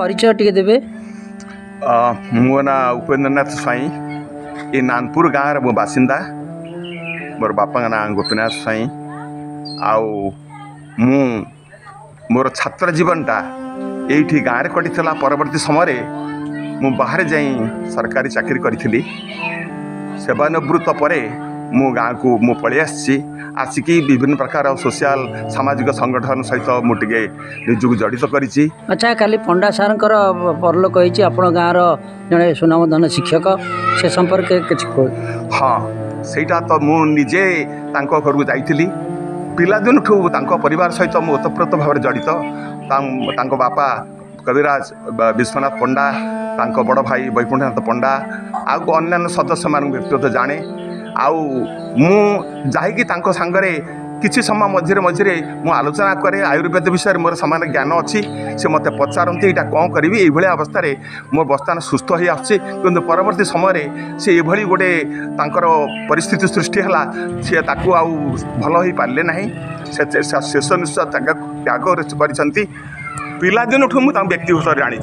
परिचय टिके देबे। मो ना उपेन्द्रनाथ स्वाई ये नानपुर गाँव रो बासिंदा। मोर बापा ना गोपीनाथ स्वाई। आउ मु मोर छात्र जीवनटा यही गाँव में कटी परवर्ती समय मु बाहर जाई सरकारी चाकरी करी सेवानिवृत्त पर मु गाँव को मु पलि आसिकी विभिन्न प्रकार सोशल सामाजिक संगठन सहित मुझे निजुक जड़ित करी। अच्छा काली पंडा सार परलोक होती आप गाँव जड़े सुनामधन शिक्षक से संपर्क किसी। हाँ सेटा तो मु निजे तांको घर को जाइली पिलादिन ठू परिवार सहित मु ओतप्रोत भाव जड़ित। तांको बापा कविराज विश्वनाथ पंडा तांको बड़ भाई वैकुंठनाथ पंडा आउ अन्य सदस्य मान व्यक्तिगत जाने आउ मु जाइकी तांको सांगरे किछि समय मझिरे मझिरे मु आलोचना करे आयुर्वेद विषय मोर सामान्य ज्ञान अच्छी से मत पचारती यहाँ कौन करी ये अवस्था मो बर्तमान सुस्थ हो आसी कि परवर्ती समय से ये गोटे तांकर परिस्थिति सृष्टि है सी ताकू आउ भल हो पारे ना शेष निश्वास त्याग कर पिलादिन ठूँ मुझे व्यक्तिगत जानी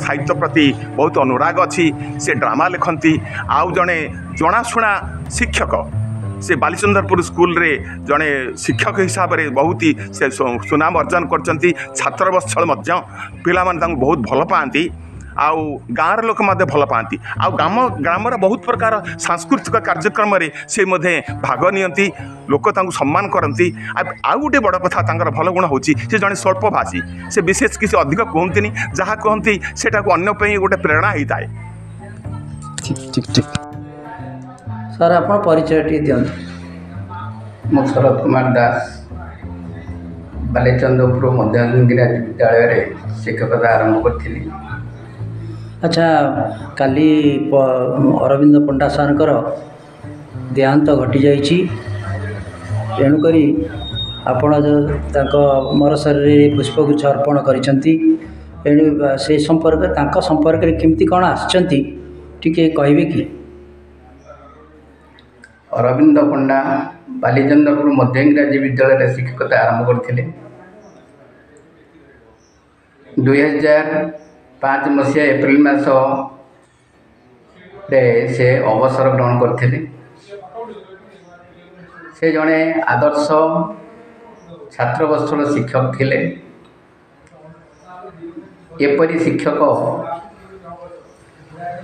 साहित्य प्रति बहुत अनुराग अच्छी से ड्रामा लिखती आउ जड़े जनाशुना शिक्षक से बालीचंद्रपुर स्कूल रे जड़े शिक्षक हिसाब से बहुत ही से सुनाम अर्जन कर छात्र बत्सल पिला बहुत भल पाती आउ गाँव लोक भल पाती आउ ग्रामर बहुत प्रकार सांस्कृतिक कार्यक्रम से भाग नियंती लोक सम्मान करती। आउ गोटे बड़ कथा भल गुण होची से जड़े स्वल्प भाषी से विशेष किसी अधिक कहते जहाँ कहती सेटा अन्य गोटे प्रेरणा होता है। ठीक ठीक सर आप परिचय टी दियंत। मु शरद कुमार दास बालीचंद्रपुर मध्य इंग्राजी विद्यालय शिक्षकता आरंभ करी। अच्छा काली अरविंद पंडा सारकर देहांत घटी जाइछि तेणुक आपण मोर शरीर पुष्पगुच्छ अर्पण करिसंती से संपर्क केमती कौन आसचंती टिके कहबे कि। अरविंद पंडा बालीचंद्रपुर मध्य इंग्राजी विद्यालय शिक्षकता आरंभ करथिले। 2005 मसीहा एप्रिल मास रे से अवसर ग्रहण करथिले। से जड़े आदर्श छात्रवत्सल शिक्षक थिले। एपरी शिक्षक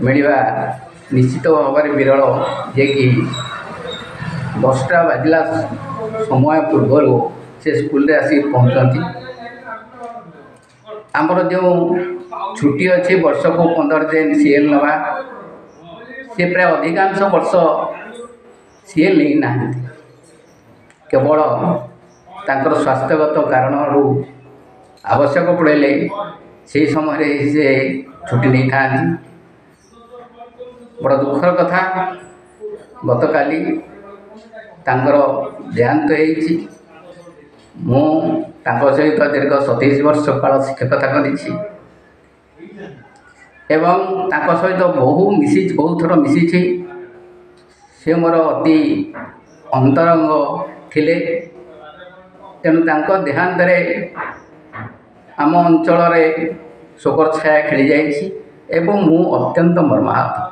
मिलवा निश्चित भाव में विरल जे कि 10टा बाजिला समय पूर्वर से स्कूल रे आसी पहुँचती। आमर जो छुट्टी अच्छी वर्ष को 15 दिन सीएल नवा सी प्राय अधिकांश वर्ष सीएल नहीं ना केवल तांकर स्वास्थ्यगत कारण आवश्यक पड़े से समय से छुट्टी नहीं था। बड़ दुखर कथा गतकाली तांकर देहांत होइछि। मु सहित दीर्घ 27 वर्ष काल शिक्षकता करिछि एवं तांको सहित बहुत थर मिसी से मोर अति अंतरंग थिले। तेणु तांको देहांत आम अंचल शोकर छाया खेली जाइछि एवं मु अत्यंत मर्माहत।